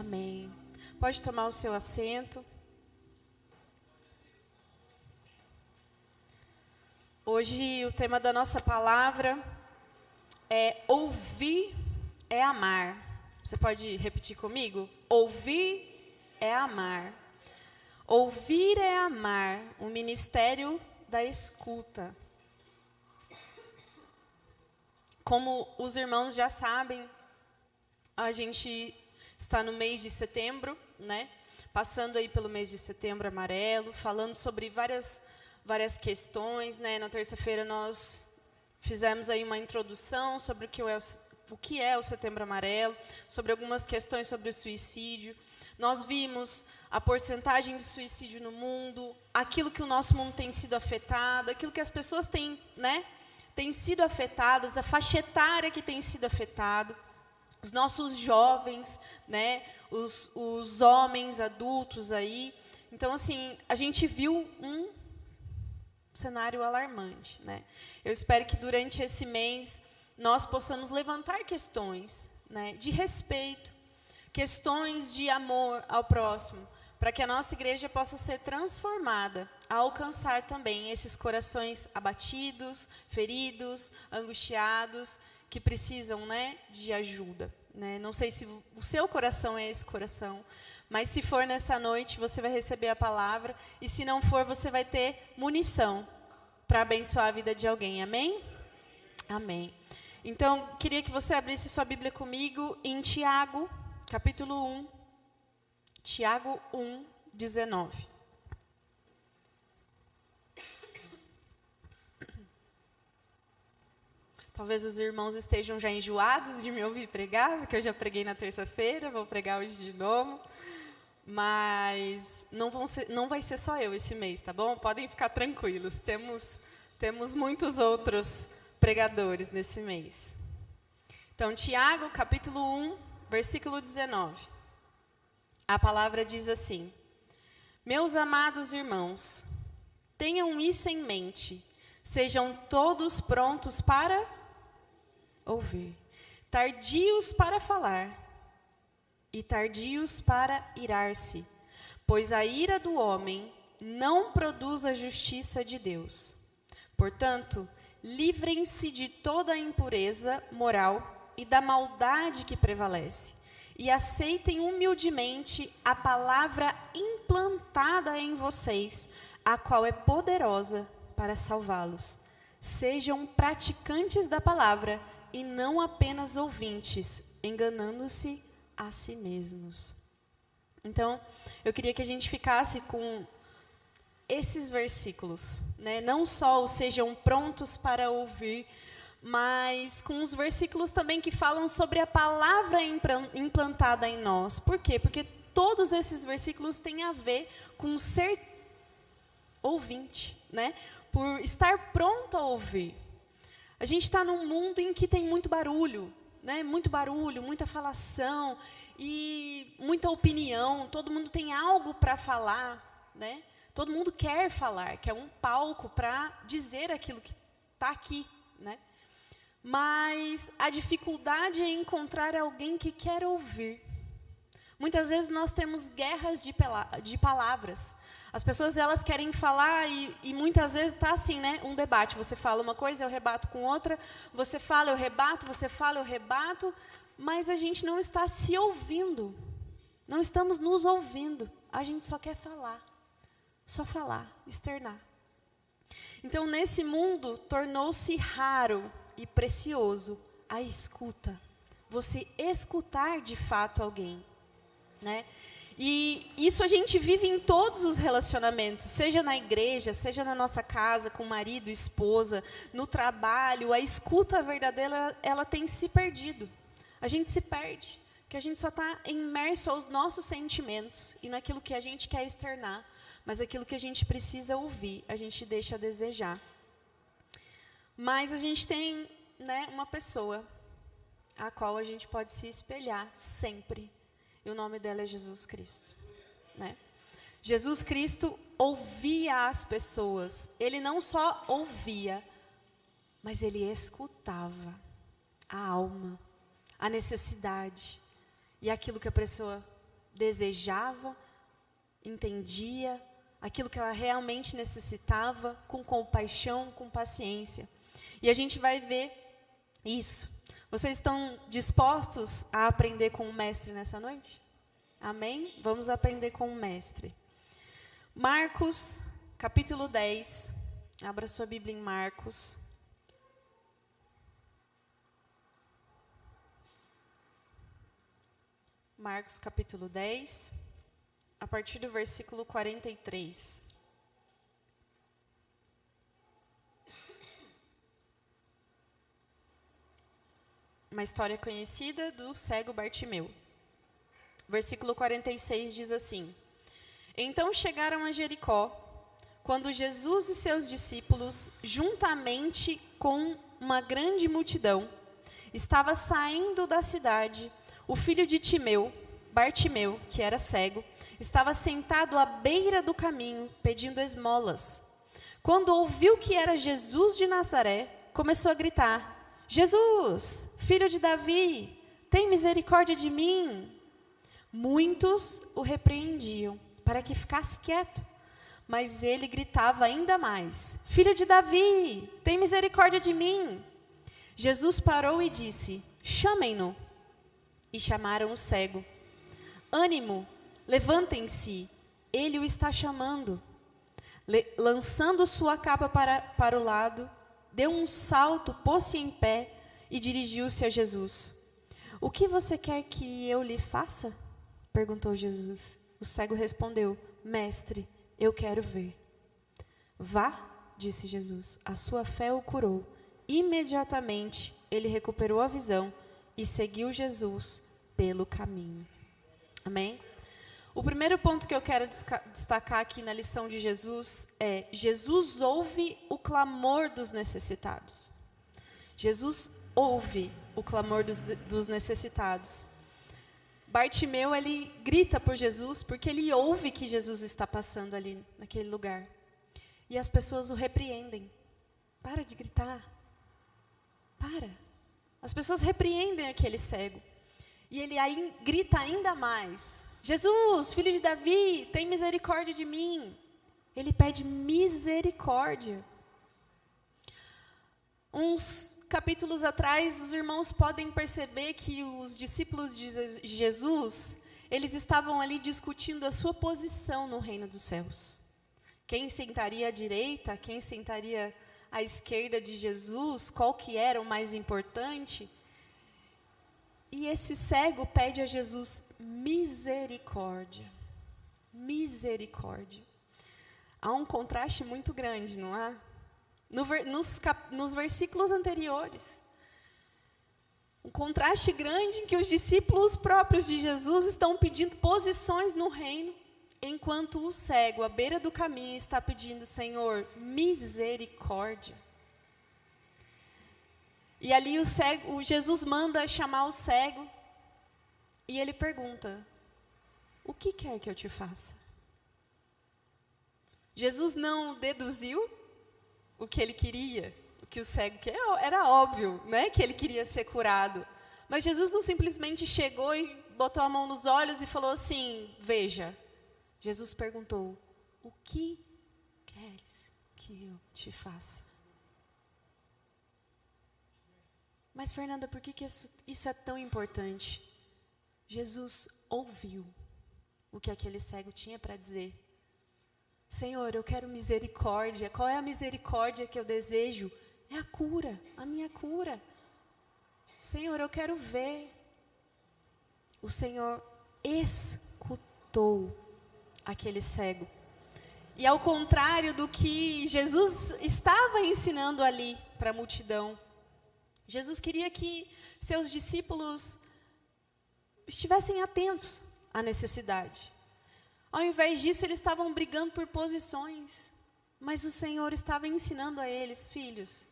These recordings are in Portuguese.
Amém. Pode tomar o seu assento. Hoje o tema da nossa palavra é ouvir é amar. Você pode repetir comigo? Ouvir é amar. Ouvir é amar, o ministério da escuta. Como os irmãos já sabem, a gente está no mês de setembro, né? Passando aí pelo mês de setembro amarelo, falando sobre várias questões, né? Na terça-feira nós fizemos aí uma introdução sobre o que é o setembro amarelo, sobre algumas questões sobre o suicídio. Nós vimos a porcentagem de suicídio no mundo, aquilo que o nosso mundo tem sido afetado, aquilo que as pessoas têm, né? Têm sido afetadas, a faixa etária que tem sido afetado, os nossos jovens, né? Os homens adultos aí. Então, assim, a gente viu um cenário alarmante, né? Eu espero que durante esse mês nós possamos levantar questões, né, de respeito, questões de amor ao próximo, para que a nossa igreja possa ser transformada, a alcançar também esses corações abatidos, feridos, angustiados, que precisam, né, de ajuda, né? Não sei se o seu coração é esse coração, mas se for nessa noite, você vai receber a palavra, e se não for, você vai ter munição para abençoar a vida de alguém, amém? Amém. Então, queria que você abrisse sua Bíblia comigo em Tiago, capítulo 1, Tiago 1, 19. Talvez os irmãos estejam já enjoados de me ouvir pregar, porque eu já preguei na terça-feira, vou pregar hoje de novo. Mas não vai ser só eu esse mês, tá bom? Podem ficar tranquilos, temos muitos outros pregadores nesse mês. Então, Tiago, capítulo 1, versículo 19. A palavra diz assim: Meus amados irmãos, tenham isso em mente, sejam todos prontos para ouvir, tardios para falar e tardios para irar-se, pois a ira do homem não produz a justiça de Deus. Portanto, livrem-se de toda a impureza moral e da maldade que prevalece, e aceitem humildemente a palavra implantada em vocês, a qual é poderosa para salvá-los. Sejam praticantes da palavra e não apenas ouvintes, enganando-se a si mesmos. Então, eu queria que a gente ficasse com esses versículos, né? Não só os sejam prontos para ouvir, mas com os versículos também que falam sobre a palavra implantada em nós. Por quê? Porque todos esses versículos têm a ver com ser ouvinte, né? Por estar pronto a ouvir. A gente está num mundo em que tem muito barulho, né? Muito barulho, muita falação e muita opinião. Todo mundo tem algo para falar, né? Todo mundo quer falar, quer um palco para dizer aquilo que está aqui, né? Mas a dificuldade é encontrar alguém que quer ouvir. Muitas vezes nós temos guerras de palavras. As pessoas, elas querem falar e muitas vezes está assim, né? Um debate. Você fala uma coisa, eu rebato com outra. Você fala, eu rebato. Você fala, eu rebato. Mas a gente não está se ouvindo. Não estamos nos ouvindo. A gente só quer falar. Só falar, externar. Então, nesse mundo, tornou-se raro e precioso a escuta. Você escutar de fato alguém, né? E isso a gente vive em todos os relacionamentos, seja na igreja, seja na nossa casa, com marido, esposa, no trabalho. A escuta verdadeira, ela tem se perdido. A gente se perde, porque a gente só está imerso aos nossos sentimentos e naquilo que a gente quer externar. Mas aquilo que a gente precisa ouvir, a gente deixa a desejar. Mas a gente tem, né, uma pessoa a qual a gente pode se espelhar sempre. E o nome dela é Jesus Cristo, né? Jesus Cristo ouvia as pessoas. Ele não só ouvia, mas ele escutava a alma, a necessidade e aquilo que a pessoa desejava, entendia aquilo que ela realmente necessitava, com compaixão, com paciência. E a gente vai ver isso. Vocês estão dispostos a aprender com o mestre nessa noite? Amém? Vamos aprender com o mestre. Marcos, capítulo 10. Abra sua Bíblia em Marcos. Marcos, capítulo 10, a partir do versículo 43. Uma história conhecida do cego Bartimeu. Versículo 46 diz assim: Então chegaram a Jericó, quando Jesus e seus discípulos, juntamente com uma grande multidão, estava saindo da cidade, o filho de Timeu, Bartimeu, que era cego, estava sentado à beira do caminho, pedindo esmolas. Quando ouviu que era Jesus de Nazaré, começou a gritar: Jesus, filho de Davi, tem misericórdia de mim. Muitos o repreendiam para que ficasse quieto, mas ele gritava ainda mais: Filho de Davi, tem misericórdia de mim. Jesus parou e disse: Chamem-no. E chamaram o cego. Ânimo, levantem-se, ele o está chamando. Lançando sua capa para o lado, deu um salto, pôs-se em pé e dirigiu-se a Jesus. O que você quer que eu lhe faça? Perguntou Jesus. O cego respondeu: Mestre, eu quero ver. Vá, disse Jesus, a sua fé o curou. Imediatamente ele recuperou a visão e seguiu Jesus pelo caminho. Amém? O primeiro ponto que eu quero destacar aqui na lição de Jesus é: Jesus ouve o clamor dos necessitados. Jesus ouve o clamor dos necessitados. Bartimeu, ele grita por Jesus porque ele ouve que Jesus está passando ali naquele lugar. E as pessoas o repreendem. Para de gritar. Para. As pessoas repreendem aquele cego. E ele aí grita ainda mais: Jesus, filho de Davi, tem misericórdia de mim. Ele pede misericórdia. Uns capítulos atrás, os irmãos podem perceber que os discípulos de Jesus, eles estavam ali discutindo a sua posição no reino dos céus. Quem sentaria à direita, quem sentaria à esquerda de Jesus, qual que era o mais importante. E esse cego pede a Jesus misericórdia. Misericórdia. Há um contraste muito grande, não há? Nos versículos anteriores. Um contraste grande em que os discípulos próprios de Jesus estão pedindo posições no reino, enquanto o cego, à beira do caminho, está pedindo: Senhor, misericórdia. E ali Jesus manda chamar o cego, e ele pergunta: o que quer que eu te faça? Jesus não deduziu o que ele queria, o que o cego quer. Era óbvio, né, que ele queria ser curado. Mas Jesus não simplesmente chegou e botou a mão nos olhos e falou assim: veja. Jesus perguntou: o que queres que eu te faça? Mas, Fernanda, por que isso é tão importante? Jesus ouviu o que aquele cego tinha para dizer. Senhor, eu quero misericórdia. Qual é a misericórdia que eu desejo? É a cura, a minha cura. Senhor, eu quero ver. O Senhor escutou aquele cego. E ao contrário do que Jesus estava ensinando ali para a multidão, Jesus queria que seus discípulos estivessem atentos à necessidade. Ao invés disso, eles estavam brigando por posições. Mas o Senhor estava ensinando a eles: filhos,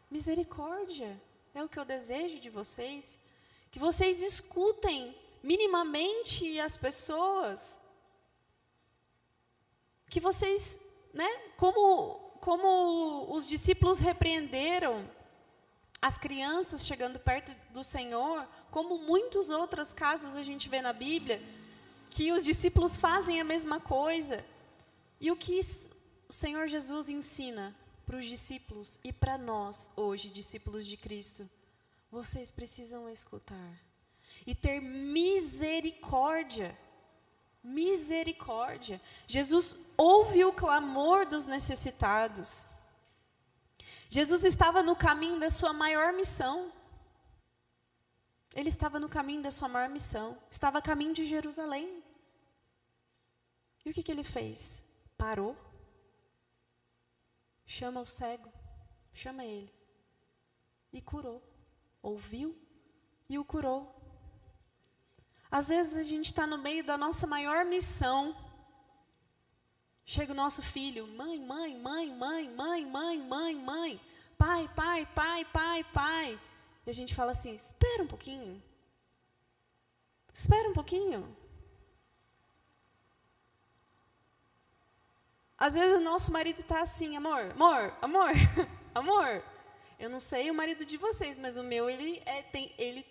misericórdia é o que eu desejo de vocês. Que vocês escutem minimamente as pessoas. Que vocês, né, como os discípulos repreenderam as crianças chegando perto do Senhor, como muitos outros casos a gente vê na Bíblia, que os discípulos fazem a mesma coisa. E o que o Senhor Jesus ensina para os discípulos e para nós hoje, discípulos de Cristo? Vocês precisam escutar e ter misericórdia. Misericórdia. Jesus ouve o clamor dos necessitados. Jesus estava no caminho da sua maior missão. Ele estava no caminho da sua maior missão. Estava a caminho de Jerusalém. E o que ele fez? Parou. Chama o cego. Chama ele. E curou. Ouviu e o curou. Às vezes a gente está no meio da nossa maior missão. Chega o nosso filho, mãe, mãe, mãe, mãe, mãe, mãe, mãe, mãe, pai, pai, pai, pai, pai. E a gente fala assim, espera um pouquinho. Espera um pouquinho. Às vezes o nosso marido está assim, amor, amor, amor, amor. Eu não sei o marido de vocês, mas o meu, ele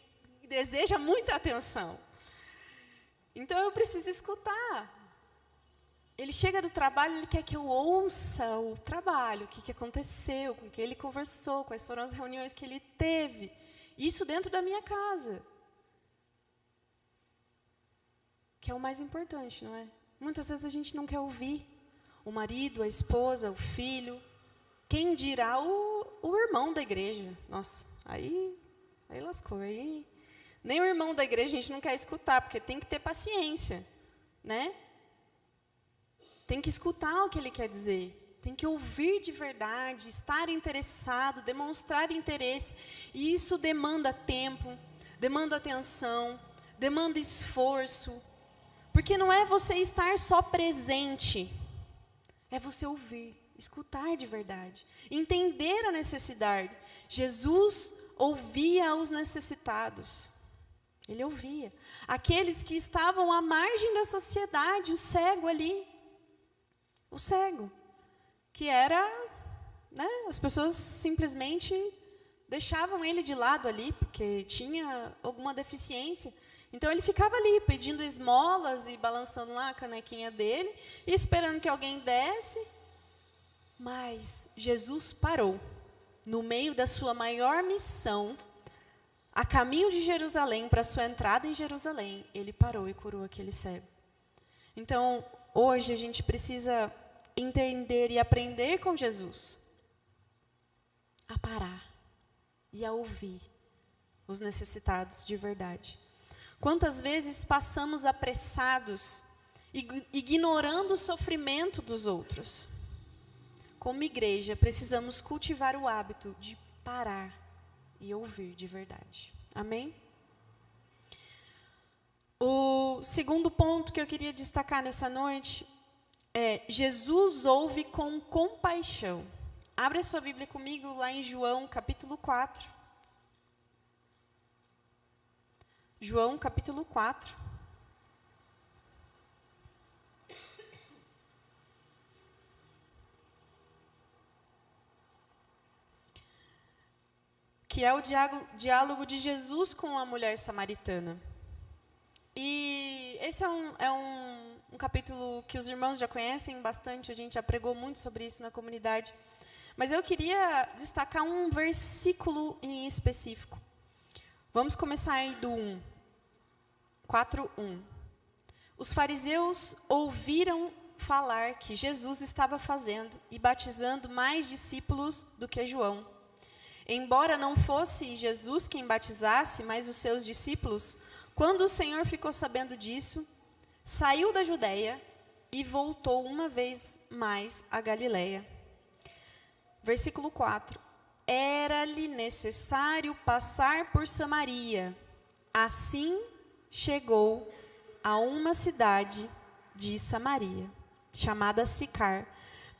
deseja muita atenção. Então eu preciso escutar. Ele chega do trabalho, ele quer que eu ouça o trabalho, o que aconteceu, com quem ele conversou, quais foram as reuniões que ele teve. Isso dentro da minha casa. Que é o mais importante, não é? Muitas vezes a gente não quer ouvir o marido, a esposa, o filho. Quem dirá o irmão da igreja? Nossa, aí lascou. Aí, nem o irmão da igreja a gente não quer escutar, porque tem que ter paciência, né? Tem que escutar o que ele quer dizer. Tem que ouvir de verdade, estar interessado, demonstrar interesse. E isso demanda tempo, demanda atenção, demanda esforço. Porque não é você estar só presente, é você ouvir, escutar de verdade, entender a necessidade. Jesus ouvia os necessitados. Ele ouvia. Aqueles que estavam à margem da sociedade, o cego ali. O cego, que era, né, as pessoas simplesmente deixavam ele de lado ali, porque tinha alguma deficiência. Então ele ficava ali, pedindo esmolas e balançando lá a canequinha dele, e esperando que alguém desse. Mas Jesus parou, no meio da sua maior missão, a caminho de Jerusalém, para a sua entrada em Jerusalém, ele parou e curou aquele cego. Então, hoje a gente precisa entender e aprender com Jesus a parar e a ouvir os necessitados de verdade. Quantas vezes passamos apressados, ignorando o sofrimento dos outros? Como igreja, precisamos cultivar o hábito de parar e ouvir de verdade. Amém? O segundo ponto que eu queria destacar nessa noite Jesus ouve com compaixão. Abre a sua Bíblia comigo lá em João, capítulo 4. João, capítulo 4. Que é o diálogo de Jesus com a mulher samaritana. E esse é um capítulo que os irmãos já conhecem bastante, a gente já pregou muito sobre isso na comunidade. Mas eu queria destacar um versículo em específico. Vamos começar aí do 1. 4:1. Os fariseus ouviram falar que Jesus estava fazendo e batizando mais discípulos do que João. Embora não fosse Jesus quem batizasse, mas os seus discípulos, quando o Senhor ficou sabendo disso, saiu da Judeia e voltou uma vez mais à Galileia. Versículo 4. Era-lhe necessário passar por Samaria. Assim chegou a uma cidade de Samaria, chamada Sicar,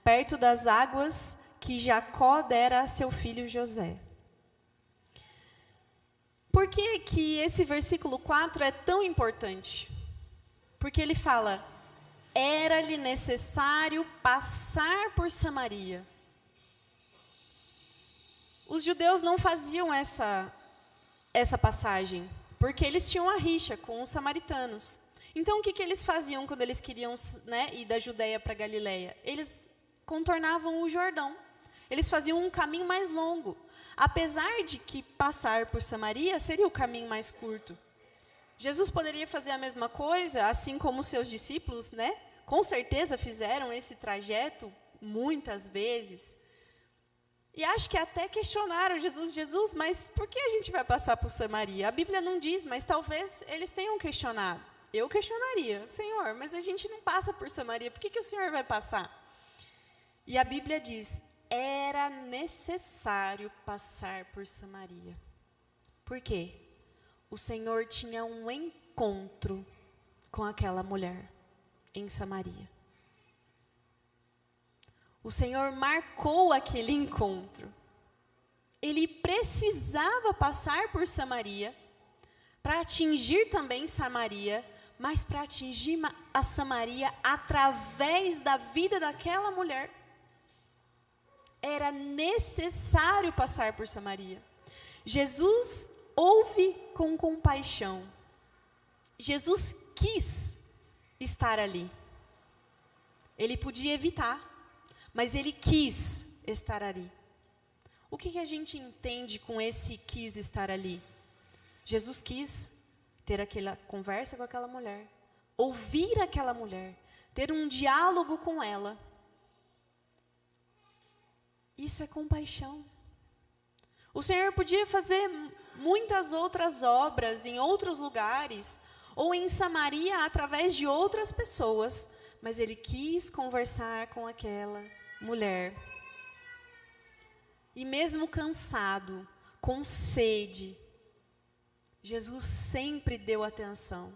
perto das águas que Jacó dera a seu filho José. Por que esse versículo 4 é tão importante? Porque ele fala, era-lhe necessário passar por Samaria. Os judeus não faziam essa passagem, porque eles tinham a rixa com os samaritanos. Então, o que eles faziam quando eles queriam, né, ir da Judéia para Galiléia? Eles contornavam o Jordão. Eles faziam um caminho mais longo. Apesar de que passar por Samaria seria o caminho mais curto. Jesus poderia fazer a mesma coisa, assim como os seus discípulos, né? Com certeza fizeram esse trajeto muitas vezes. E acho que até questionaram Jesus, mas por que a gente vai passar por Samaria? A Bíblia não diz, mas talvez eles tenham questionado. Eu questionaria, Senhor, mas a gente não passa por Samaria, por que o Senhor vai passar? E a Bíblia diz, era necessário passar por Samaria. Por quê? O Senhor tinha um encontro com aquela mulher em Samaria. O Senhor marcou aquele encontro. Ele precisava passar por Samaria, para atingir também Samaria, mas para atingir a Samaria através da vida daquela mulher. Era necessário passar por Samaria. Jesus ouve com compaixão. Jesus quis estar ali. Ele podia evitar, mas ele quis estar ali. O que a gente entende com esse quis estar ali? Jesus quis ter aquela conversa com aquela mulher, ouvir aquela mulher, ter um diálogo com ela. Isso é compaixão. O Senhor podia fazer muitas outras obras em outros lugares, ou em Samaria através de outras pessoas, mas Ele quis conversar com aquela mulher. E mesmo cansado, com sede, Jesus sempre deu atenção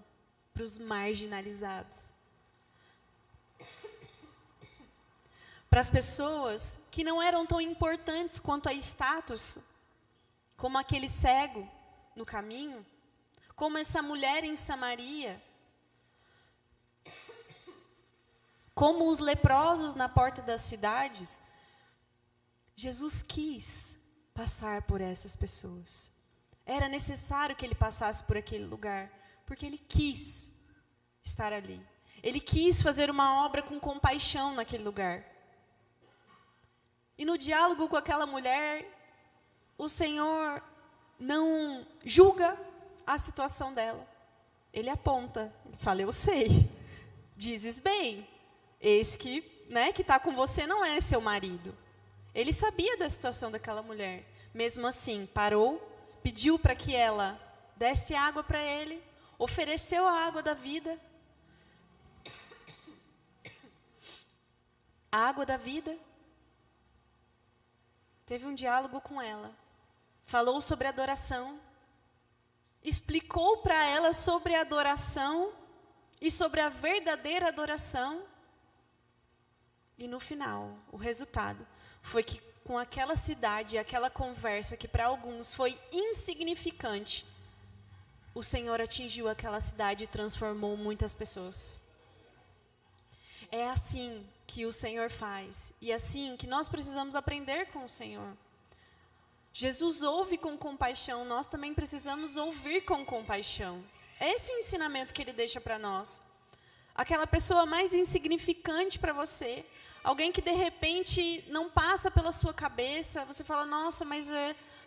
para os marginalizados. Para as pessoas que não eram tão importantes quanto a status, como aquele cego no caminho, como essa mulher em Samaria, como os leprosos na porta das cidades. Jesus quis passar por essas pessoas. Era necessário que ele passasse por aquele lugar, porque ele quis estar ali. Ele quis fazer uma obra com compaixão naquele lugar. E no diálogo com aquela mulher, o Senhor não julga a situação dela. Ele aponta, ele fala, eu sei, dizes bem, esse que está com você não é seu marido. Ele sabia da situação daquela mulher. Mesmo assim, parou, pediu para que ela desse água para ele, ofereceu a água da vida. A água da vida. Teve um diálogo com ela. Falou sobre adoração. Explicou para ela sobre a adoração e sobre a verdadeira adoração. E no final, o resultado foi que com aquela cidade, aquela conversa que para alguns foi insignificante, o Senhor atingiu aquela cidade e transformou muitas pessoas. É assim que o Senhor faz. E é assim que nós precisamos aprender com o Senhor. Jesus ouve com compaixão, nós também precisamos ouvir com compaixão. É esse o ensinamento que Ele deixa para nós. Aquela pessoa mais insignificante para você, alguém que de repente não passa pela sua cabeça, você fala, nossa, mas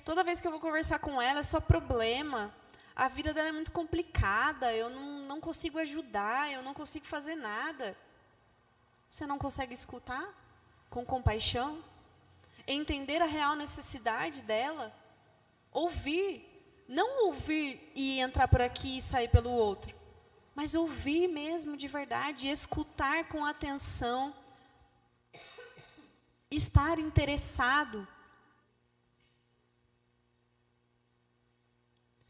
toda vez que eu vou conversar com ela é só problema, a vida dela é muito complicada, eu não consigo ajudar, eu não consigo fazer nada. Você não consegue escutar com compaixão? Entender a real necessidade dela? Ouvir, não ouvir e entrar por aqui e sair pelo outro, mas ouvir mesmo de verdade, escutar com atenção, estar interessado.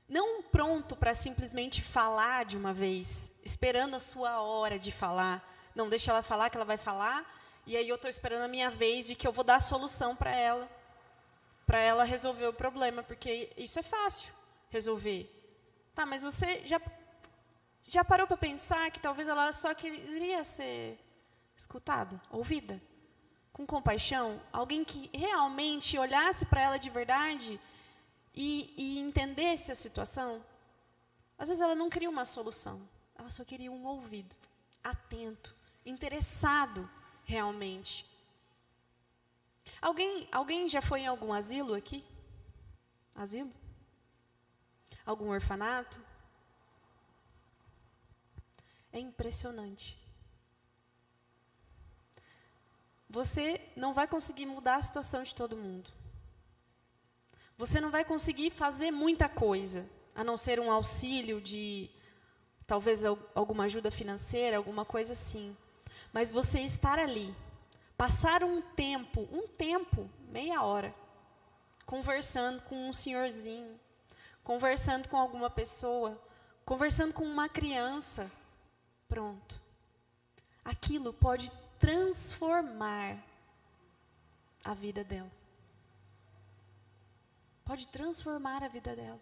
Não pronto para simplesmente falar de uma vez, esperando a sua hora de falar. Não, deixa ela falar que ela vai falar, e aí eu estou esperando a minha vez de que eu vou dar a solução para ela resolver o problema, porque isso é fácil resolver. Tá, mas você já parou para pensar que talvez ela só queria ser escutada, ouvida? Com compaixão, alguém que realmente olhasse para ela de verdade e entendesse a situação. Às vezes ela não queria uma solução, ela só queria um ouvido, atento, interessado realmente. Alguém já foi em algum asilo aqui? Asilo? Algum orfanato? É impressionante. Você não vai conseguir mudar a situação de todo mundo. Você não vai conseguir fazer muita coisa, a não ser um auxílio de, talvez, alguma ajuda financeira, alguma coisa assim. Mas você estar ali, passar um tempo, meia hora, conversando com um senhorzinho, conversando com alguma pessoa, conversando com uma criança, pronto. Aquilo pode transformar a vida dela. Pode transformar a vida dela.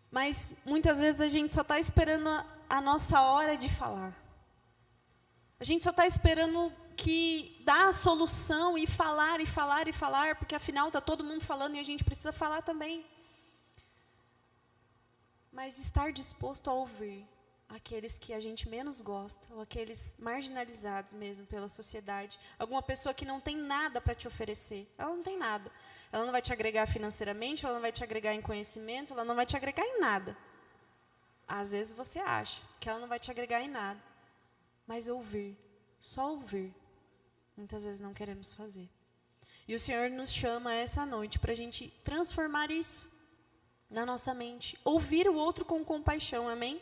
Mas muitas vezes a gente só está esperando a nossa hora de falar. A gente só está esperando que dá a solução e falar, e falar, e falar, porque afinal está todo mundo falando e a gente precisa falar também. Mas estar disposto a ouvir aqueles que a gente menos gosta, ou aqueles marginalizados mesmo pela sociedade. Alguma pessoa que não tem nada para te oferecer. Ela não tem nada. Ela não vai te agregar financeiramente, ela não vai te agregar em conhecimento, ela não vai te agregar em nada. Às vezes você acha que ela não vai te agregar em nada. Mas ouvir, só ouvir, muitas vezes não queremos fazer. E o Senhor nos chama essa noite para a gente transformar isso na nossa mente. Ouvir o outro com compaixão, amém?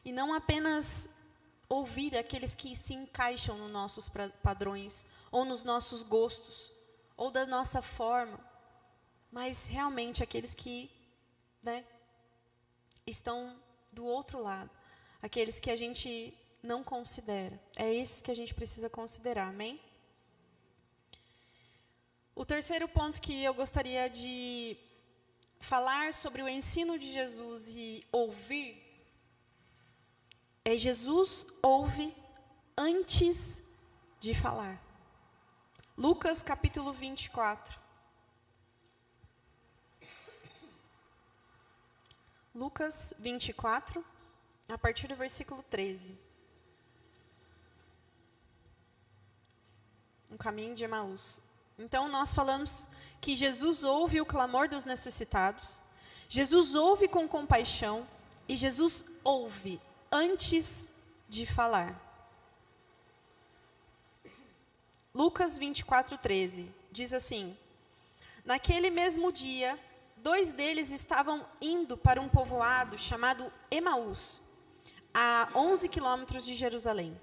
E não apenas ouvir aqueles que se encaixam nos nossos padrões, ou nos nossos gostos, ou da nossa forma, mas realmente aqueles que, estão do outro lado, aqueles que a gente não considera. É esses que a gente precisa considerar, amém? O terceiro ponto que eu gostaria de falar sobre o ensino de Jesus e ouvir, é Jesus ouve antes de falar. Lucas capítulo 24. Lucas 24, a partir do versículo 13. Um caminho de Emaús. Então, nós falamos que Jesus ouve o clamor dos necessitados, Jesus ouve com compaixão e Jesus ouve antes de falar. Lucas 24, 13, diz assim: naquele mesmo dia, 2 deles estavam indo para um povoado chamado Emaús, a 11 quilômetros de Jerusalém.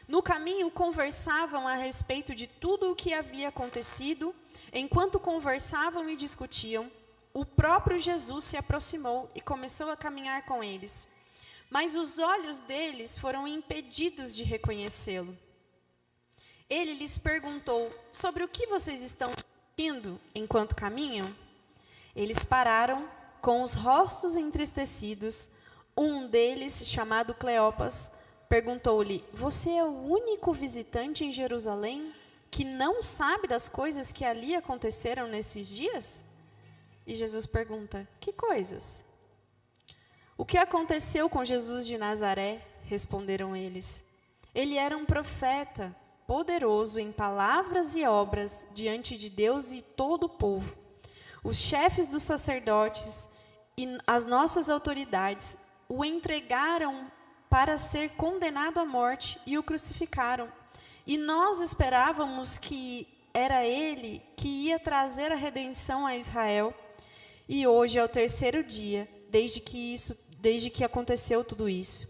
No caminho, conversavam a respeito de tudo o que havia acontecido. Enquanto conversavam e discutiam, o próprio Jesus se aproximou e começou a caminhar com eles. Mas os olhos deles foram impedidos de reconhecê-lo. Ele lhes perguntou: sobre o que vocês estão discutindo enquanto caminham? Eles pararam, com os rostos entristecidos. Um deles, chamado Cleopas, perguntou-lhe: você é o único visitante em Jerusalém que não sabe das coisas que ali aconteceram nesses dias? E Jesus pergunta: que coisas? O que aconteceu com Jesus de Nazaré? Responderam eles. Ele era um profeta, poderoso em palavras e obras diante de Deus e todo o povo. Os chefes dos sacerdotes e as nossas autoridades o entregaram para ser condenado à morte e o crucificaram. E nós esperávamos que era ele que ia trazer a redenção a Israel. E hoje é o 3º dia desde que aconteceu tudo isso.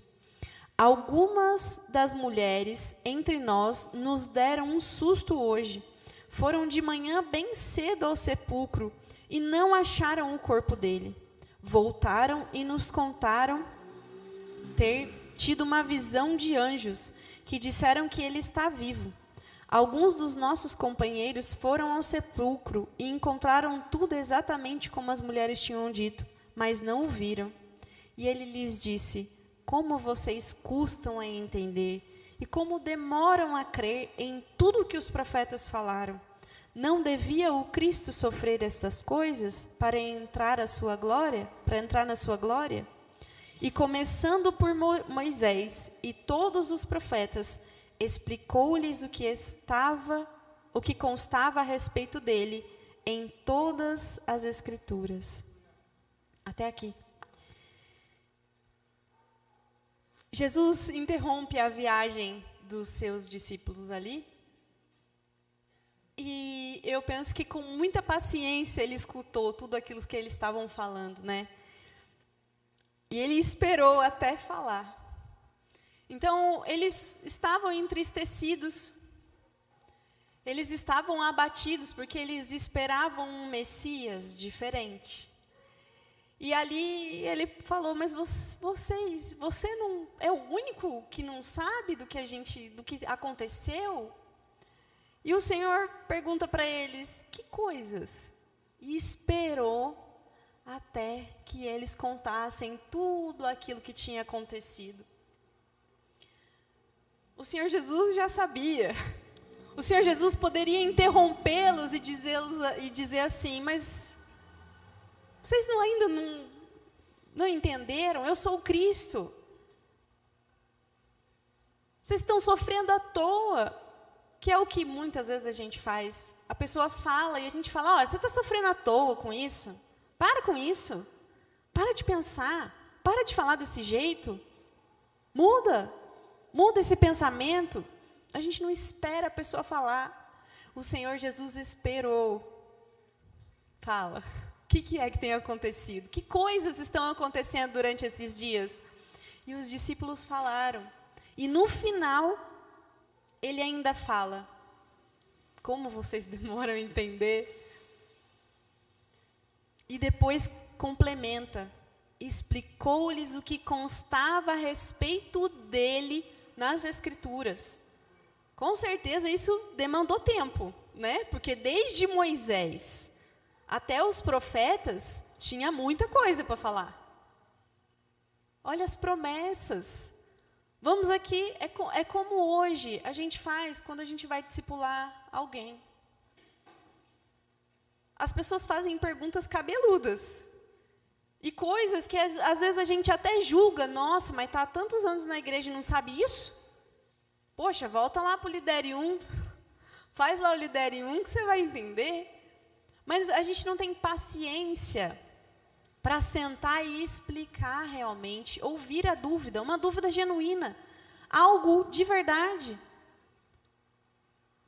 Algumas das mulheres entre nós nos deram um susto hoje. Foram de manhã bem cedo ao sepulcro e não acharam o corpo dele. Voltaram e nos contaram ter tido uma visão de anjos que disseram que ele está vivo. Alguns dos nossos companheiros foram ao sepulcro e encontraram tudo exatamente como as mulheres tinham dito, mas não o viram. E ele lhes disse: como vocês custam a entender e como demoram a crer em tudo o que os profetas falaram. Não devia o Cristo sofrer estas coisas para entrar na sua glória? e começando por Moisés e todos os profetas, explicou-lhes o que constava a respeito dele em todas as Escrituras. Até aqui. Jesus interrompe a viagem dos seus discípulos ali. E eu penso que com muita paciência ele escutou tudo aquilo que eles estavam falando, né? E ele esperou até falar. Então, eles estavam entristecidos. Eles estavam abatidos porque eles esperavam um Messias diferente. E ali ele falou, mas você não é o único que não sabe do que aconteceu? E o Senhor pergunta para eles, que coisas? E esperou até que eles contassem tudo aquilo que tinha acontecido. O Senhor Jesus já sabia. O Senhor Jesus poderia interrompê-los e dizer assim, mas vocês ainda não entenderam? Eu sou o Cristo. Vocês estão sofrendo à toa. Que é o que muitas vezes a gente faz. A pessoa fala e a gente fala, olha, você está sofrendo à toa com isso? Para com isso. Para de pensar. Para de falar desse jeito. Muda esse pensamento. A gente não espera a pessoa falar. O Senhor Jesus esperou. Fala. O que é que tem acontecido? Que coisas estão acontecendo durante esses dias? E os discípulos falaram. E no final, ele ainda fala. Como vocês demoram a entender? E depois complementa. Explicou-lhes o que constava a respeito dele nas Escrituras. Com certeza isso demandou tempo, né? Porque desde Moisés até os profetas tinha muita coisa para falar. Olha as promessas. Vamos aqui, é como hoje a gente faz quando a gente vai discipular alguém. As pessoas fazem perguntas cabeludas. E coisas que às vezes a gente até julga. Nossa, mas está há tantos anos na igreja e não sabe isso? Poxa, volta lá para o Lidere 1. Faz lá o Lidere 1 que você vai entender. Mas a gente não tem paciência para sentar e explicar realmente, ouvir a dúvida, uma dúvida genuína, algo de verdade.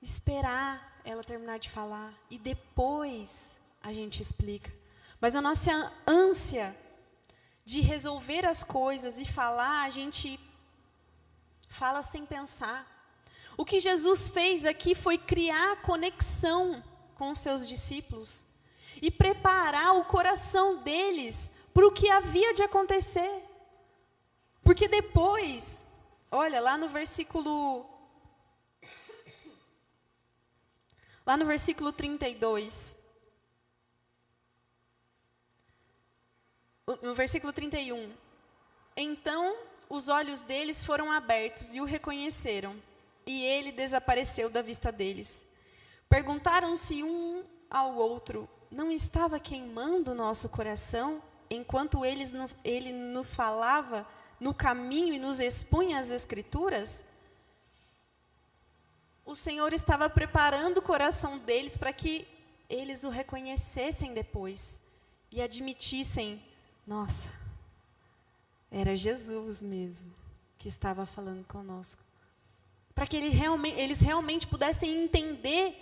Esperar ela terminar de falar e depois a gente explica. Mas a nossa ânsia de resolver as coisas e falar, a gente fala sem pensar. O que Jesus fez aqui foi criar conexão com os seus discípulos e preparar o coração deles para o que havia de acontecer. Porque depois, olha, lá no versículo 32, no versículo 31, então os olhos deles foram abertos e o reconheceram, e ele desapareceu da vista deles. Perguntaram-se um ao outro, não estava queimando o nosso coração, enquanto ele nos falava no caminho e nos expunha as Escrituras? O Senhor estava preparando o coração deles para que eles o reconhecessem depois e admitissem, nossa, era Jesus mesmo que estava falando conosco. Para que eles realmente pudessem entender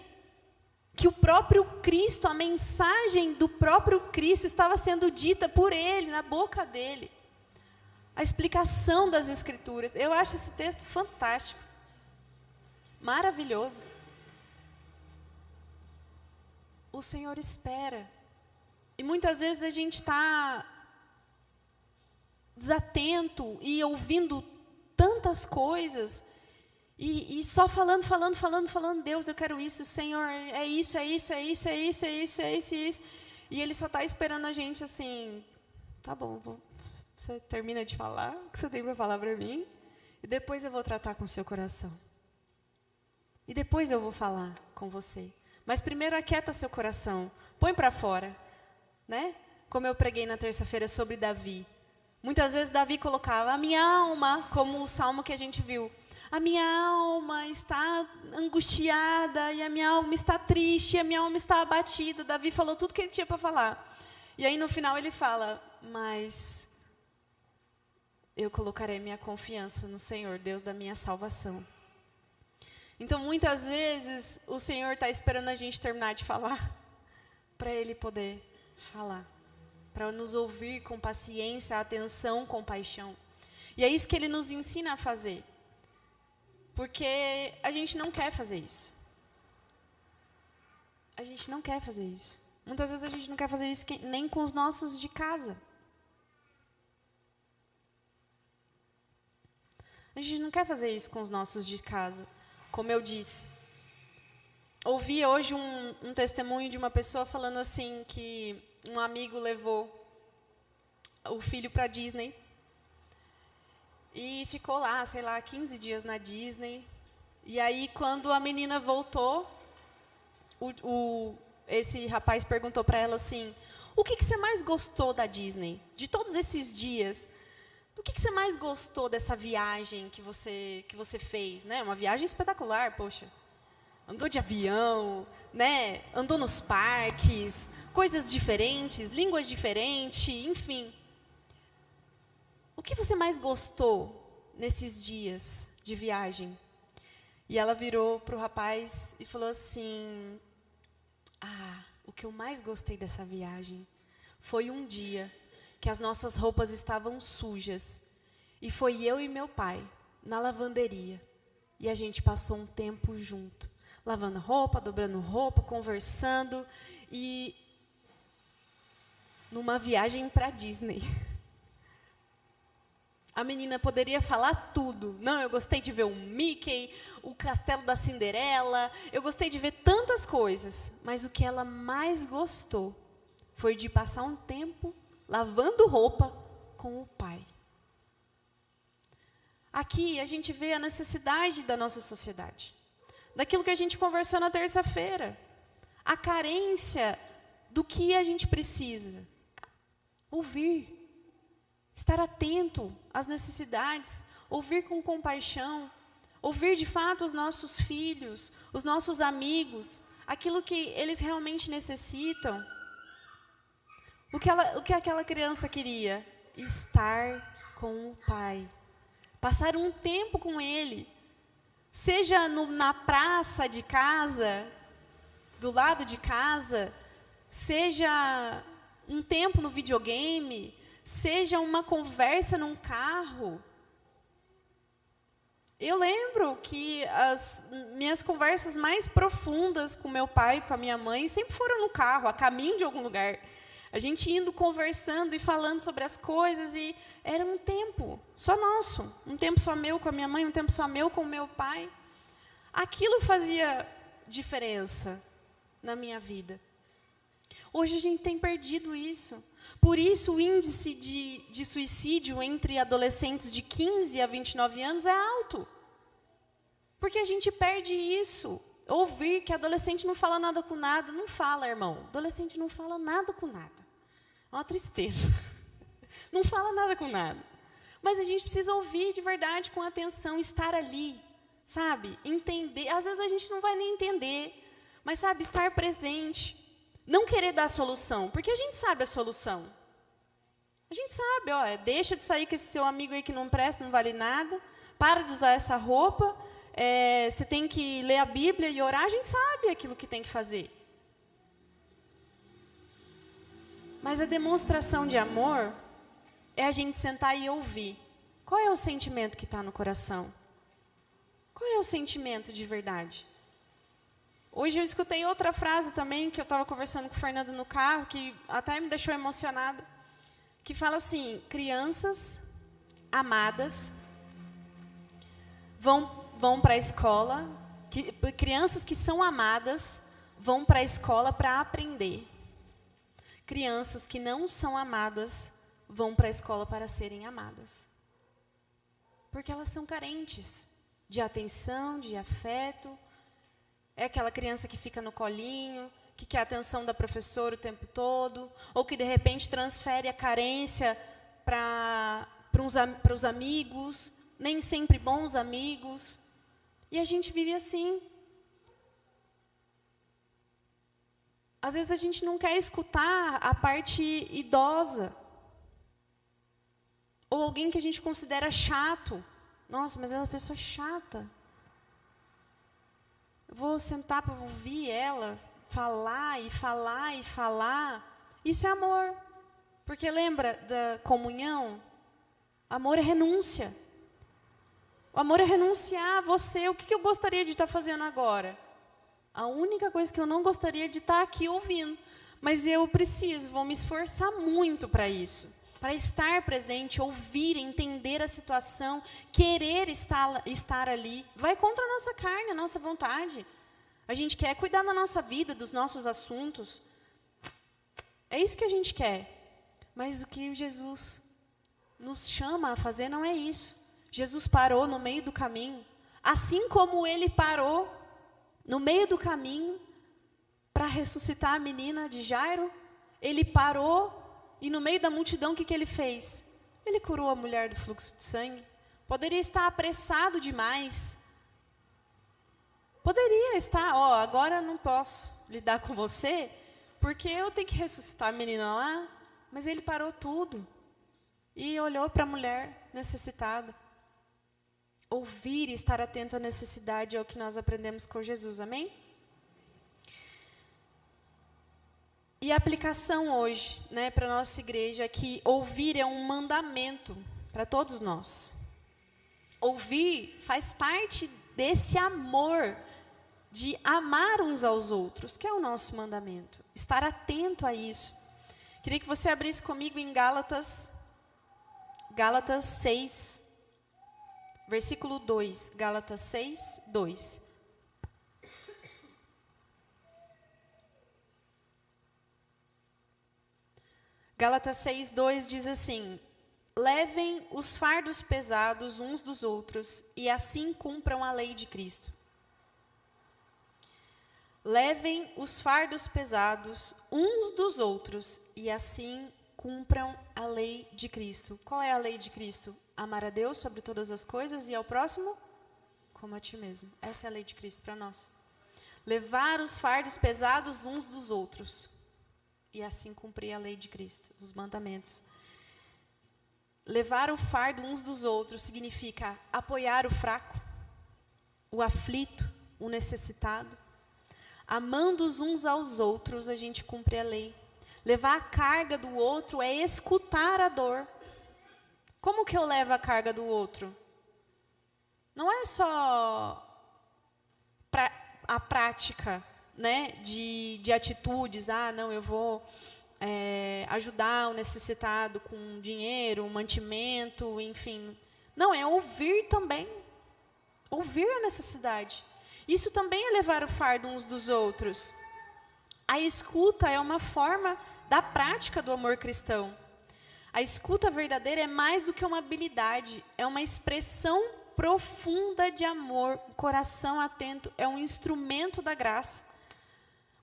que o próprio Cristo, a mensagem do próprio Cristo estava sendo dita por ele, na boca dele. A explicação das Escrituras. Eu acho esse texto fantástico. Maravilhoso. O Senhor espera. E muitas vezes a gente está desatento e ouvindo tantas coisas e só falando, Deus, eu quero isso, Senhor, é isso. E Ele só está esperando a gente assim, tá bom, você termina de falar o que você tem para falar para mim e depois eu vou tratar com o seu coração. E depois eu vou falar com você. Mas primeiro aquieta seu coração, põe para fora, né? Como eu preguei na terça-feira sobre Davi. Muitas vezes Davi colocava a minha alma, como o salmo que a gente viu. A minha alma está angustiada, e a minha alma está triste, e a minha alma está abatida. Davi falou tudo que ele tinha para falar. E aí no final ele fala, mas eu colocarei minha confiança no Senhor, Deus da minha salvação. Então muitas vezes o Senhor está esperando a gente terminar de falar, para Ele poder falar. Para nos ouvir com paciência, atenção, compaixão. E é isso que Ele nos ensina a fazer. Porque a gente não quer fazer isso. A gente não quer fazer isso. Muitas vezes a gente não quer fazer isso nem com os nossos de casa. A gente não quer fazer isso com os nossos de casa. Como eu disse. Ouvi hoje um testemunho de uma pessoa falando assim que um amigo levou o filho para a Disney e ficou lá, sei lá, 15 dias na Disney. E aí, quando a menina voltou, esse rapaz perguntou para ela assim, o que você mais gostou da Disney? De todos esses dias, do que você mais gostou dessa viagem que você fez? Né? Uma viagem espetacular, poxa. Andou de avião, né? Andou nos parques, coisas diferentes, línguas diferentes, enfim. O que você mais gostou nesses dias de viagem? E ela virou para o rapaz e falou assim, o que eu mais gostei dessa viagem foi um dia que as nossas roupas estavam sujas. E foi eu e meu pai na lavanderia. E a gente passou um tempo junto. Lavando roupa, dobrando roupa, conversando. E numa viagem para a Disney. A menina poderia falar tudo. Não, eu gostei de ver o Mickey, o Castelo da Cinderela. Eu gostei de ver tantas coisas. Mas o que ela mais gostou foi de passar um tempo lavando roupa com o pai. Aqui a gente vê a necessidade da nossa sociedade. Daquilo que a gente conversou na terça-feira. A carência do que a gente precisa. Ouvir. Estar atento às necessidades. Ouvir com compaixão. Ouvir de fato os nossos filhos, os nossos amigos. Aquilo que eles realmente necessitam. O que aquela criança queria? Estar com o pai. Passar um tempo com ele. Seja na praça de casa, do lado de casa, seja um tempo no videogame, seja uma conversa num carro. Eu lembro que as minhas conversas mais profundas com meu pai e com a minha mãe sempre foram no carro, a caminho de algum lugar. A gente indo, conversando e falando sobre as coisas, e era um tempo só nosso. Um tempo só meu com a minha mãe, um tempo só meu com o meu pai. Aquilo fazia diferença na minha vida. Hoje a gente tem perdido isso. Por isso o índice de suicídio entre adolescentes de 15 a 29 anos é alto. Porque a gente perde isso. Ouvir que adolescente não fala nada com nada. Não fala, irmão. Adolescente não fala nada com nada. É uma tristeza. Não fala nada com nada. Mas a gente precisa ouvir de verdade, com atenção, estar ali. Sabe? Entender. Às vezes a gente não vai nem entender. Mas, sabe, estar presente. Não querer dar a solução. Porque a gente sabe a solução. A gente sabe, ó, deixa de sair com esse seu amigo aí que não presta, não vale nada. Para de usar essa roupa. Você tem que ler a Bíblia e orar. A gente sabe aquilo que tem que fazer. Mas a demonstração de amor é a gente sentar e ouvir. Qual é o sentimento que está no coração? Qual é o sentimento de verdade? Hoje eu escutei outra frase também, que eu estava conversando com o Fernando no carro, que até me deixou emocionada, que fala assim, crianças amadas vão para a escola, crianças que são amadas vão para a escola para aprender. Crianças que não são amadas vão para a escola para serem amadas. Porque elas são carentes de atenção, de afeto. É aquela criança que fica no colinho, que quer a atenção da professora o tempo todo, ou que de repente transfere a carência para os amigos, nem sempre bons amigos. E a gente vive assim. Às vezes a gente não quer escutar a parte idosa. Ou alguém que a gente considera chato. Nossa, mas essa pessoa é chata. Eu vou sentar para ouvir ela falar e falar e falar. Isso é amor. Porque lembra da comunhão? Amor é renúncia. O amor é renunciar a você. O que eu gostaria de estar fazendo agora? A única coisa que eu não gostaria de estar aqui ouvindo. Mas eu preciso, vou me esforçar muito para isso. Para estar presente, ouvir, entender a situação, querer estar ali. Vai contra a nossa carne, a nossa vontade. A gente quer cuidar da nossa vida, dos nossos assuntos. É isso que a gente quer. Mas o que Jesus nos chama a fazer não é isso. Jesus parou no meio do caminho. Assim como ele parou no meio do caminho para ressuscitar a menina de Jairo, ele parou e no meio da multidão o que ele fez? Ele curou a mulher do fluxo de sangue. Poderia estar apressado demais. Poderia estar, agora não posso lidar com você, porque eu tenho que ressuscitar a menina lá. Mas ele parou tudo e olhou para a mulher necessitada. Ouvir e estar atento à necessidade é o que nós aprendemos com Jesus, amém? E a aplicação hoje, para a nossa igreja, é que ouvir é um mandamento para todos nós. Ouvir faz parte desse amor de amar uns aos outros, que é o nosso mandamento. Estar atento a isso. Queria que você abrisse comigo em Gálatas 6, versículo 2. Gálatas 6, 2. Gálatas 6, 2 diz assim: levem os fardos pesados uns dos outros e assim cumpram a lei de Cristo. Levem os fardos pesados uns dos outros e assim cumpram a lei de Cristo. Qual é a lei de Cristo? Amar a Deus sobre todas as coisas e ao próximo como a ti mesmo. Essa é a lei de Cristo para nós. Levar os fardos pesados uns dos outros e assim cumprir a lei de Cristo, os mandamentos. Levar o fardo uns dos outros significa apoiar o fraco, o aflito, o necessitado. Amando os uns aos outros, a gente cumpre a lei. Levar a carga do outro é escutar a dor. Como que eu levo a carga do outro? Não é só a prática, de atitudes. Não, eu vou ajudar o necessitado com dinheiro, mantimento, enfim. Não, é ouvir também. Ouvir a necessidade. Isso também é levar o fardo uns dos outros. A escuta é uma forma da prática do amor cristão. A escuta verdadeira é mais do que uma habilidade, é uma expressão profunda de amor. O coração atento é um instrumento da graça.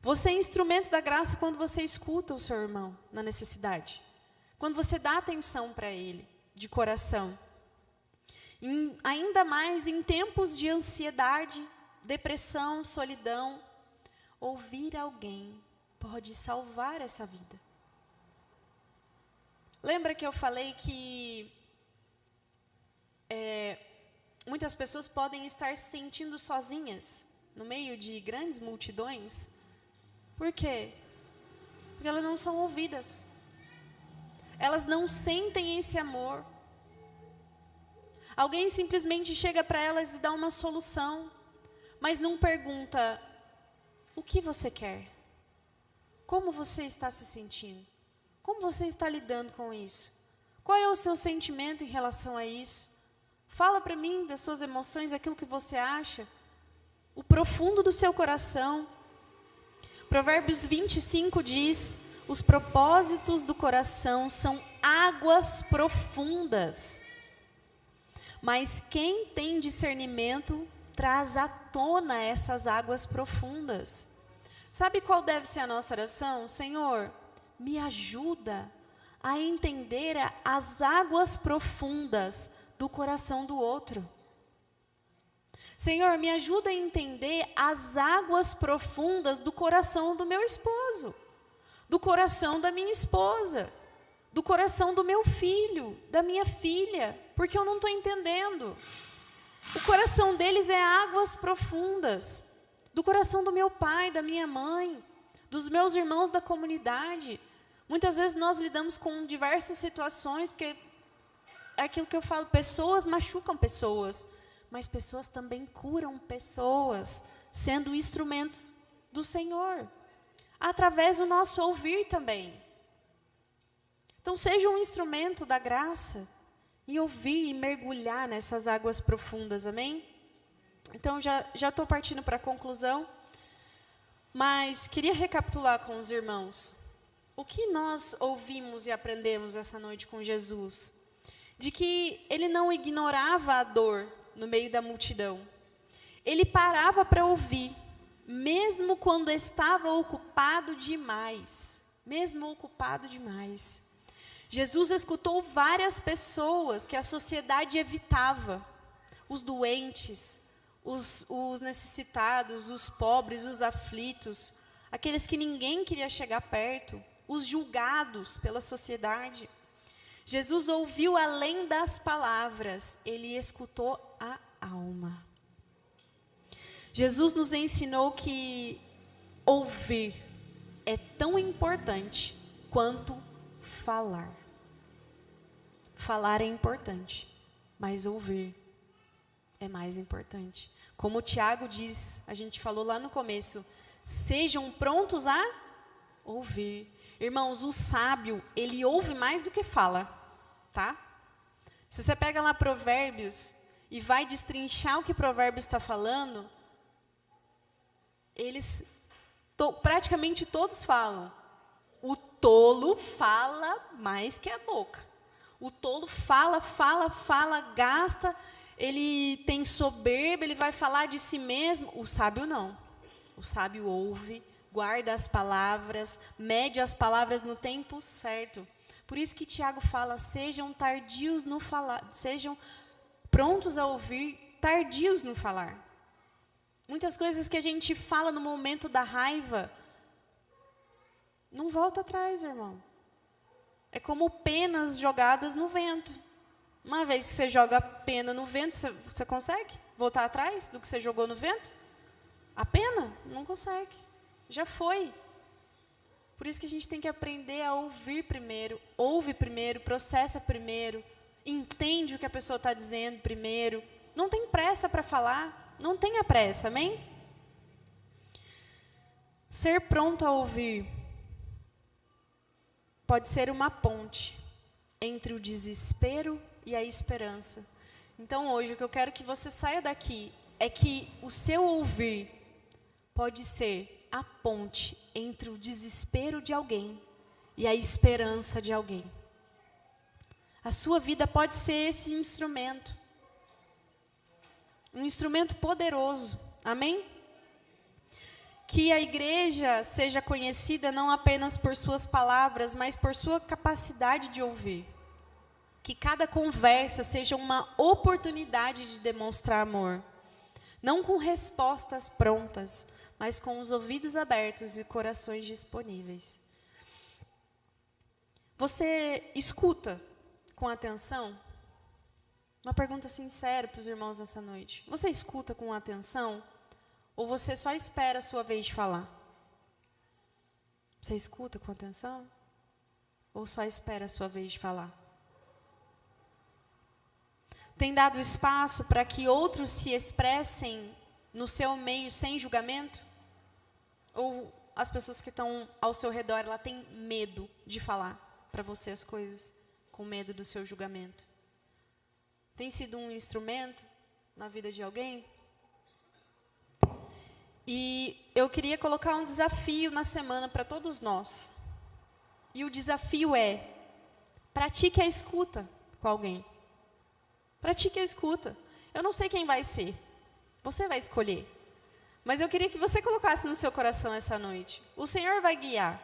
Você é instrumento da graça quando você escuta o seu irmão na necessidade. Quando você dá atenção para ele, de coração. Ainda mais em tempos de ansiedade, depressão, solidão, ouvir alguém pode salvar essa vida. Lembra que eu falei que muitas pessoas podem estar se sentindo sozinhas no meio de grandes multidões? Por quê? Porque elas não são ouvidas. Elas não sentem esse amor. Alguém simplesmente chega para elas e dá uma solução, mas não pergunta: o que você quer? Como você está se sentindo? Como você está lidando com isso? Qual é o seu sentimento em relação a isso? Fala para mim das suas emoções, aquilo que você acha, o profundo do seu coração. Provérbios 25 diz: os propósitos do coração são águas profundas, mas quem tem discernimento traz à tona essas águas profundas. Sabe qual deve ser a nossa oração? Senhor, me ajuda a entender as águas profundas do coração do outro. Senhor, me ajuda a entender as águas profundas do coração do meu esposo, do coração da minha esposa, do coração do meu filho, da minha filha, porque eu não estou entendendo. O coração deles é águas profundas, do coração do meu pai, da minha mãe, dos meus irmãos da comunidade. Muitas vezes nós lidamos com diversas situações, porque é aquilo que eu falo, pessoas machucam pessoas, mas pessoas também curam pessoas, sendo instrumentos do Senhor, através do nosso ouvir também. Então, seja um instrumento da graça e ouvir e mergulhar nessas águas profundas, amém? Então, já estou partindo para a conclusão, mas queria recapitular com os irmãos. O que nós ouvimos e aprendemos essa noite com Jesus? De que ele não ignorava a dor no meio da multidão. Ele parava para ouvir, mesmo quando estava ocupado demais. Mesmo ocupado demais. Jesus escutou várias pessoas que a sociedade evitava. Os doentes, os necessitados, os pobres, os aflitos, aqueles que ninguém queria chegar perto, os julgados pela sociedade. Jesus ouviu além das palavras, ele escutou a alma. Jesus nos ensinou que ouvir é tão importante quanto falar. Falar é importante, mas ouvir é mais importante. Como o Tiago diz, a gente falou lá no começo, sejam prontos a ouvir. Irmãos, o sábio, ele ouve mais do que fala, tá? Se você pega lá Provérbios e vai destrinchar o que Provérbios está falando, eles praticamente todos falam. O tolo fala mais que a boca. O tolo fala, gasta, ele tem soberba, ele vai falar de si mesmo. O sábio não. O sábio ouve, guarda as palavras, mede as palavras no tempo certo. Por isso que Tiago fala, sejam tardios no falar, sejam prontos a ouvir, tardios no falar. Muitas coisas que a gente fala no momento da raiva, não volta atrás, irmão. É como penas jogadas no vento. Uma vez que você joga pena no vento, você consegue voltar atrás do que você jogou no vento? A pena? Não consegue. Já foi. Por isso que a gente tem que aprender a ouvir primeiro. Ouve primeiro, processa primeiro. Entende o que a pessoa está dizendo primeiro. Não tem pressa para falar. Não tenha pressa, amém? Ser pronto a ouvir pode ser uma ponte entre o desespero e a esperança. Então, hoje, o que eu quero que você saia daqui é que o seu ouvir pode ser a ponte entre o desespero de alguém e a esperança de alguém. A sua vida pode ser esse instrumento. Um instrumento poderoso. Amém? Que a igreja seja conhecida não apenas por suas palavras, mas por sua capacidade de ouvir. Que cada conversa seja uma oportunidade de demonstrar amor. Não com respostas prontas, mas com os ouvidos abertos e corações disponíveis. Você escuta com atenção? Uma pergunta sincera para os irmãos nessa noite. Você escuta com atenção? Ou você só espera a sua vez de falar? Você escuta com atenção? Ou só espera a sua vez de falar? Tem dado espaço para que outros se expressem no seu meio sem julgamento? Ou as pessoas que estão ao seu redor, ela tem medo de falar para você as coisas, com medo do seu julgamento? Tem sido um instrumento na vida de alguém? E eu queria colocar um desafio na semana para todos nós. E o desafio é, pratique a escuta com alguém. Pratique a escuta. Eu não sei quem vai ser. Você vai escolher. Mas eu queria que você colocasse no seu coração essa noite. O Senhor vai guiar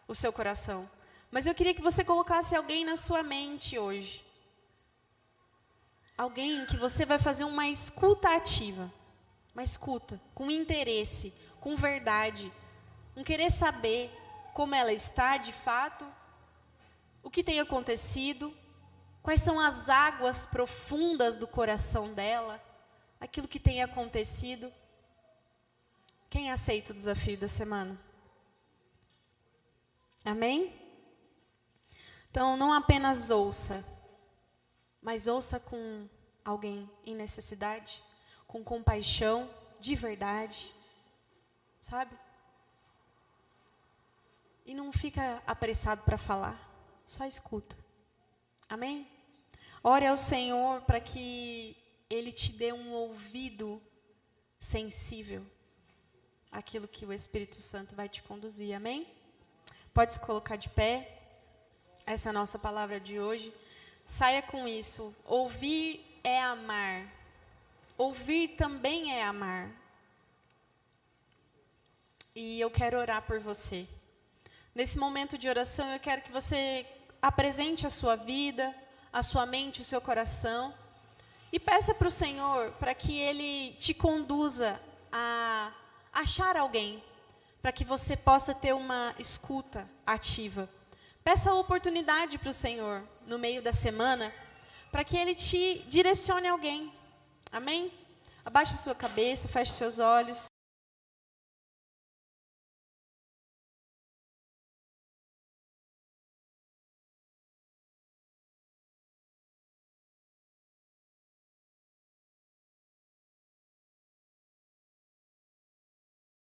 o seu coração. Mas eu queria que você colocasse alguém na sua mente hoje. Alguém que você vai fazer uma escuta ativa. Uma escuta com interesse, com verdade. Um querer saber como ela está de fato, o que tem acontecido, quais são as águas profundas do coração dela, aquilo que tem acontecido. Quem aceita o desafio da semana? Amém? Então, não apenas ouça, mas ouça com alguém em necessidade, com compaixão, de verdade, sabe? E não fica apressado para falar, só escuta. Amém? Ore ao Senhor para que Ele te dê um ouvido sensível àquilo que o Espírito Santo vai te conduzir. Amém? Pode se colocar de pé. Essa é a nossa palavra de hoje. Saia com isso. Ouvir é amar. Ouvir também é amar. E eu quero orar por você. Nesse momento de oração, eu quero que você apresente a sua vida, a sua mente, o seu coração. E peça para o Senhor para que Ele te conduza a achar alguém. Para que você possa ter uma escuta ativa. Peça a oportunidade para o Senhor, no meio da semana, para que Ele te direcione alguém. Amém? Abaixe sua cabeça, feche seus olhos.